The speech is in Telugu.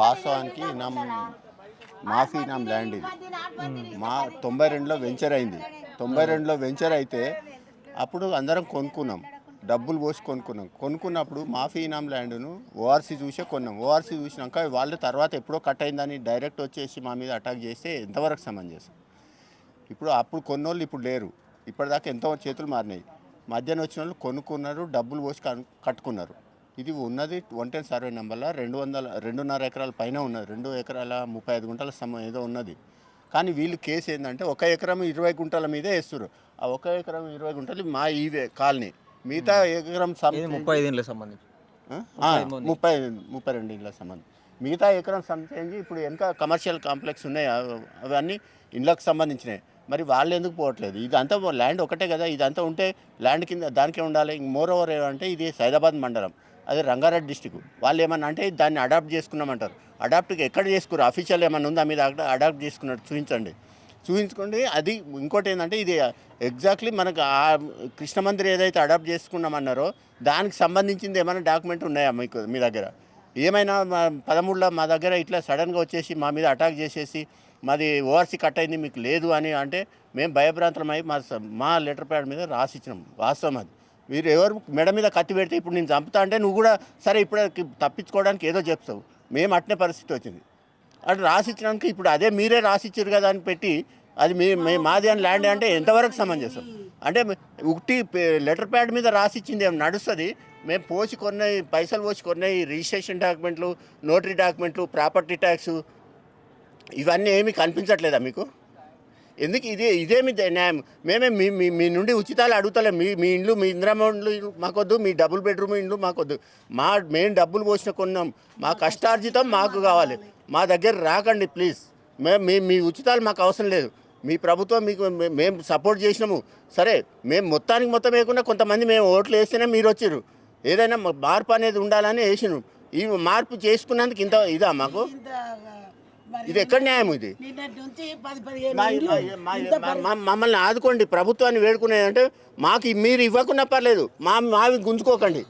వాస్తవానికి మాఫీ ఇనాం ల్యాండ్ ఇది. మా 92లో వెంచర్ అయింది. 92లో వెంచర్ అయితే అప్పుడు అందరం కొనుక్కున్నాం, డబ్బులు పోసి కొనుక్కున్నప్పుడు మాఫీ ఇనాం ల్యాండ్ను ఓఆర్సీ చూసే కొన్నాం. ఓఆర్సీ చూసినాక వాళ్ళు తర్వాత ఎప్పుడో కట్ అయిందని డైరెక్ట్ వచ్చేసి మా మీద అటాక్ చేస్తే ఎంతవరకు సమంజసం? అప్పుడు కొన్నోళ్ళు ఇప్పుడు లేరు. ఇప్పటిదాకా ఎంతో చేతులు మారినాయి. మధ్యాహ్నం వచ్చిన వాళ్ళు కొనుక్కున్నారు, డబ్బులు పోసి కట్టుకున్నారు. ఇది ఉన్నది 110 సర్వే నెంబర్లో 2.5 ఎకరాల పైన ఉన్నది. 2 ఎకరాల 35 గుంటల ఏదో ఉన్నది. కానీ వీళ్ళు కేసు ఏంటంటే 1 ఎకరం 20 గుంటల మీదే వేస్తారు. ఆ 1 ఎకరం 20 గుంటలు మా ఈవే కాలనీ, మిగతా ఎకరం 35 ఇండ్లకు సంబంధించి 32 ఇండ్లకు సంబంధించి మిగతా ఎకరం సంబంధించి ఇప్పుడు వెనక కమర్షియల్ కాంప్లెక్స్ ఉన్నాయి, అవన్నీ ఇండ్లకు సంబంధించినవి. మరి వాళ్ళు ఎందుకు పోవట్లేదు? ఇదంతా ల్యాండ్ ఒకటే కదా, ఇదంతా ఉంటే ల్యాండ్ కింద దానికే ఉండాలి. మోర్ ఓవర్ ఏమంటే ఇది సైదాబాద్ మండలం, అదే రంగారెడ్డి డిస్టిక్. వాళ్ళు ఏమన్నా అంటే దాన్ని అడాప్ట్ చేసుకున్నామంటారు. అడాప్ట్కి ఎక్కడ చేసుకున్నారు? అఫీషియల్ ఏమన్నా ఉందా మీద అడాప్ట్ చేసుకున్నట్టు చూపించుకోండి. అది ఇంకోటి ఏంటంటే ఇది ఎగ్జాక్ట్లీ మనకు ఆ కృష్ణ మందిర్ ఏదైతే అడాప్ట్ చేసుకున్నామన్నారో దానికి సంబంధించింది ఏమైనా డాక్యుమెంట్ ఉన్నాయా మీ దగ్గర? ఏమైనా 13లో మా దగ్గర ఇట్లా సడన్గా వచ్చేసి మా మీద అటాక్ చేసేసి మాది ఓఆర్సీ కట్ అయింది మీకు లేదు అని అంటే మేము భయభ్రాంతమై మా లెటర్ ప్యాడ్ మీద రాసిచ్చినాం. వాస్తవం అది. మీరు ఎవరు మెడ మీద కత్తి పెడితే ఇప్పుడు నేను చంపుతా అంటే నువ్వు కూడా సరే ఇప్పుడు తప్పించుకోవడానికి ఏదో చెప్తావు. మేము అట్నే పరిస్థితి వచ్చింది. అటు రాసిచ్చినాక ఇప్పుడు అదే మీరే రాసిచ్చారు కదా అని పెట్టి అది మాది అని ల్యాండ్ అంటే ఎంతవరకు సమంజసం? అంటే ఒకటి లెటర్ ప్యాడ్ మీద రాసిచ్చింది ఏమి నడుస్తుంది? మేము పోసి కొన్నాయి, పైసలు పోసి కొన్నాయి, రిజిస్ట్రేషన్ డాక్యుమెంట్లు, నోటరీ డాక్యుమెంట్లు, ప్రాపర్టీ ట్యాక్స్, ఇవన్నీ ఏమీ కనిపించట్లేదా మీకు? ఎందుకు ఇదేమి న్యాయం? మేమే మీ నుండి ఉచితాలు అడుగుతలేం. మీ ఇండ్లు, మీ ఇందిరమ్మ ఇండ్లు మాకొద్దు, మీ డబుల్ బెడ్రూమ్ ఇండ్లు మాకొద్దు. మేము డబ్బులు పోసిన కొన్నాం, మా కష్టార్జితం మాకు కావాలి. మా దగ్గర రాకండి ప్లీజ్. మీ ఉచితాలు మాకు అవసరం లేదు. మీ ప్రభుత్వం మీకు మేము సపోర్ట్ చేసినాము సరే, మేము మొత్తం వేయకుండా కొంతమంది మేము ఓట్లు వేస్తేనే మీరు వచ్చారు. ఏదైనా మార్పు అనేది ఉండాలని వేసినాం. ఈ మార్పు చేసుకున్నందుకు ఇంత ఇదా మాకు? ఇది ఎక్కడ న్యాయం? ఇది మమ్మల్ని ఆదుకోండి, ప్రభుత్వాన్ని వేడుకునేదంటే మాకు మీరు ఇవ్వకుండా పర్లేదు, మావి గుంజుకోకండి.